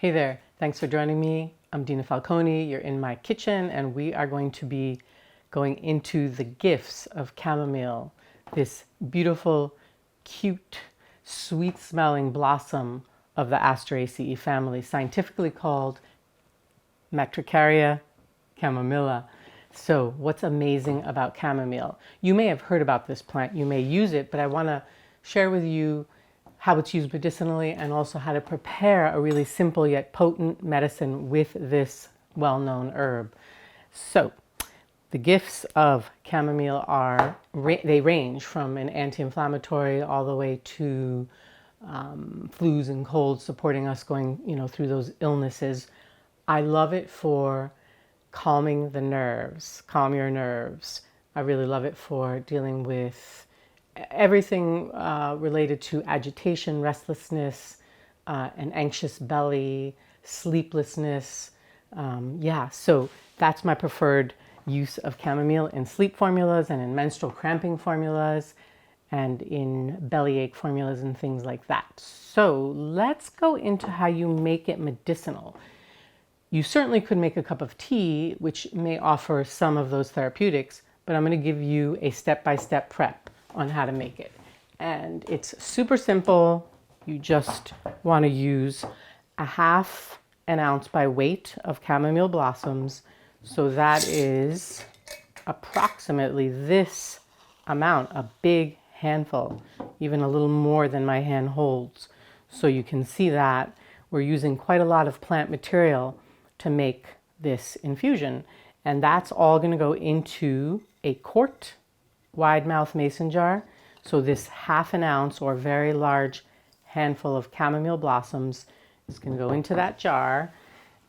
Hey there, thanks for joining me. I'm Dina Falconi. You're in my kitchen, and we are going to be going into the gifts of chamomile, this beautiful, cute, sweet-smelling blossom of the Asteraceae family, scientifically called Matricaria chamomilla. So what's amazing about chamomile? You may have heard about this plant, you may use it, but I want to share with you how it's used medicinally and also how to prepare a really simple yet potent medicine with this well-known herb. So the gifts of chamomile are, they range from an anti-inflammatory all the way to flus and colds, supporting us going, through those illnesses. I love it for calming the nerves, calm your nerves. I really love it for dealing with everything related to agitation, restlessness, an anxious belly, sleeplessness. So that's my preferred use of chamomile in sleep formulas and in menstrual cramping formulas and in bellyache formulas and things like that. So let's go into how you make it medicinal. You certainly could make a cup of tea, which may offer some of those therapeutics, but I'm going to give you a step-by-step prep on how to make it. And it's super simple. You just want to use a ½ ounce by weight of chamomile blossoms. So that is approximately this amount, a big handful, even a little more than my hand holds. So you can see that we're using quite a lot of plant material to make this infusion. And that's all going to go into a quart wide mouth mason jar. So this ½ ounce or very large handful of chamomile blossoms is going to go into that jar.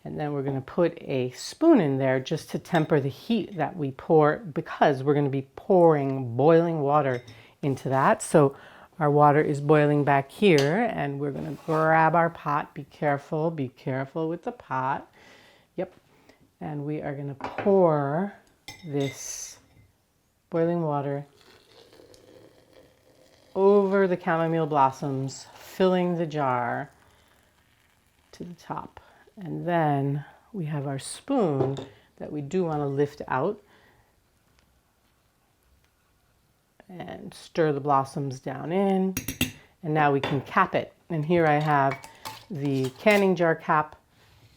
And then we're going to put a spoon in there just to temper the heat that we pour, because we're going to be pouring boiling water into that. So our water is boiling back here, and we're going to grab our pot. Be careful with the pot. Yep. And we are going to pour this boiling water over the chamomile blossoms, filling the jar to the top. And then we have our spoon that we do want to lift out and stir the blossoms down in. And now we can cap it. And here I have the canning jar cap,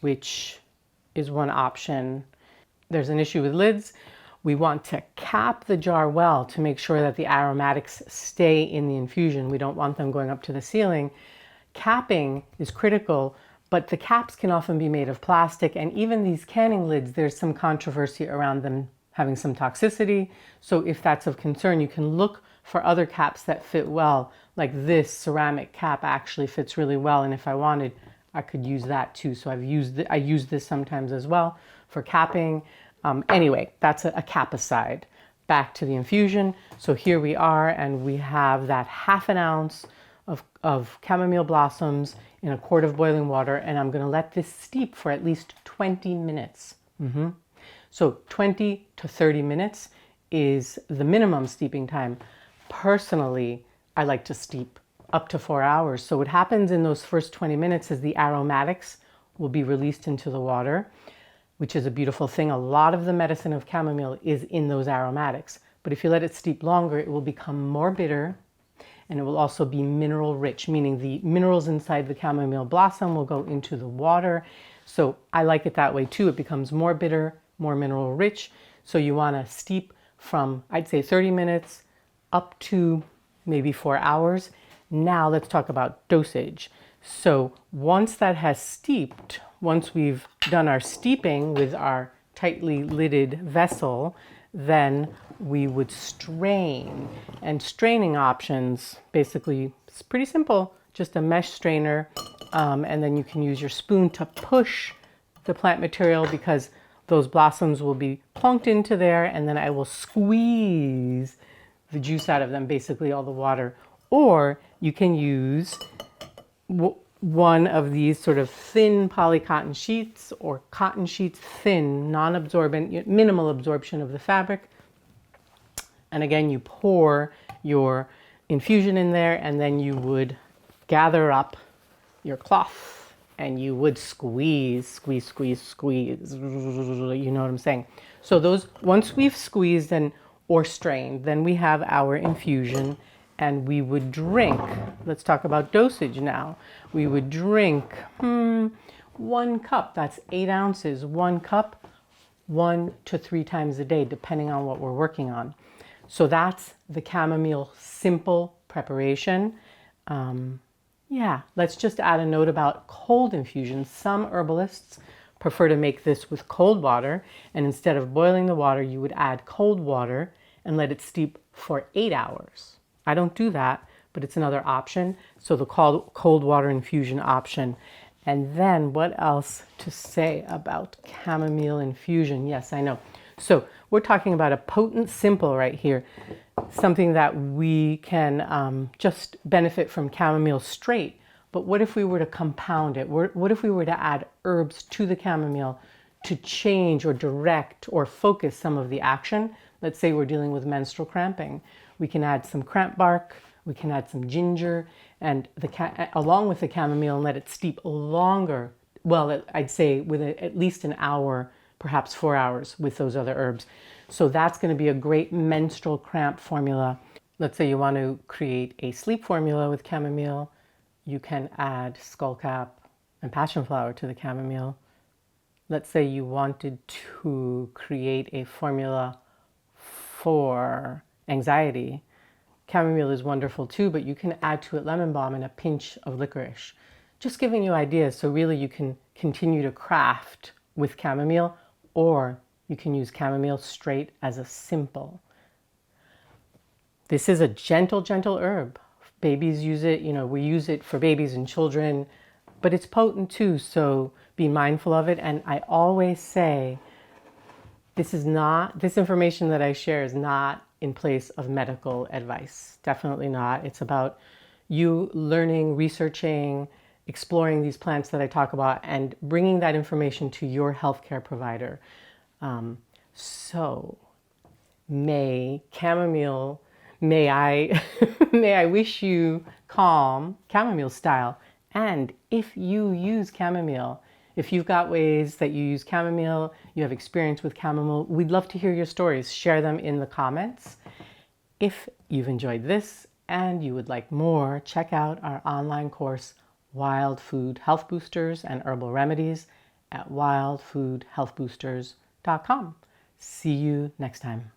which is one option. There's an issue with lids. We want to cap the jar well to make sure that the aromatics stay in the infusion. We don't want them going up to the ceiling. Capping is critical, but the caps can often be made of plastic, and even these canning lids, there's some controversy around them having some toxicity. So if that's of concern, you can look for other caps that fit well. Like this ceramic cap actually fits really well, and if I wanted, I could use that too. So I use this sometimes as well for capping. Anyway, that's a cap aside. Back to the infusion. So here we are, and we have that ½ ounce of chamomile blossoms in a quart of boiling water, and I'm going to let this steep for at least 20 minutes. So 20 to 30 minutes is the minimum steeping time. Personally, I like to steep up to 4 hours. So what happens in those first 20 minutes is the aromatics will be released into the water, which is a beautiful thing. A lot of the medicine of chamomile is in those aromatics. But if you let it steep longer, it will become more bitter, and it will also be mineral rich, meaning the minerals inside the chamomile blossom will go into the water. So I like it that way too. It becomes more bitter, more mineral rich. So you want to steep from, I'd say 30 minutes up to maybe 4 hours. Now let's talk about dosage. So once that has steeped, once we've done our steeping with our tightly lidded vessel, then we would strain. And straining options, basically, it's pretty simple. Just a mesh strainer, and then you can use your spoon to push the plant material, because those blossoms will be plunked into there, and then I will squeeze the juice out of them, basically all the water. Or you can use one of these sort of thin polycotton sheets or cotton sheets, thin, non-absorbent, minimal absorption of the fabric. And again, you pour your infusion in there, and then you would gather up your cloth and you would squeeze. You know what I'm saying? So those, once we've squeezed and or strained, then we have our infusion and we would drink. Let's talk about dosage now. We would drink 1 cup, that's 8 ounces, 1 cup, 1 to 3 times a day, depending on what we're working on. So that's the chamomile simple preparation. Yeah, let's just add a note about cold infusion. Some herbalists prefer to make this with cold water, and instead of boiling the water, you would add cold water and let it steep for 8 hours. I don't do that, but it's another option. So the cold water infusion option. And then what else to say about chamomile infusion? Yes, I know. So we're talking about a potent simple right here, something that we can just benefit from chamomile straight. But what if we were to compound it? What if we were to add herbs to the chamomile to change or direct or focus some of the action? Let's say we're dealing with menstrual cramping. We can add some cramp bark, we can add some ginger, and along with the chamomile, and let it steep longer. Well, I'd say with at least an hour, perhaps 4 hours with those other herbs. So that's going to be a great menstrual cramp formula. Let's say you want to create a sleep formula with chamomile. You can add skullcap and passion flower to the chamomile. Let's say you wanted to create a formula for anxiety. Chamomile is wonderful too, but you can add to it lemon balm and a pinch of licorice. Just giving you ideas, so really you can continue to craft with chamomile, or you can use chamomile straight as a simple. This is a gentle, gentle herb. Babies use it, you know, we use it for babies and children, but it's potent too, so be mindful of it. And I always say, this information that I share is not in place of medical advice. Definitely not. It's about you learning, researching, exploring these plants that I talk about and bringing that information to your healthcare provider. So may I may I wish you calm, chamomile style. And if you use chamomile, if you've got ways that you use chamomile, you have experience with chamomile, we'd love to hear your stories. Share them in the comments. If you've enjoyed this and you would like more, check out our online course, Wild Food Health Boosters and Herbal Remedies, at wildfoodhealthboosters.com. See you next time.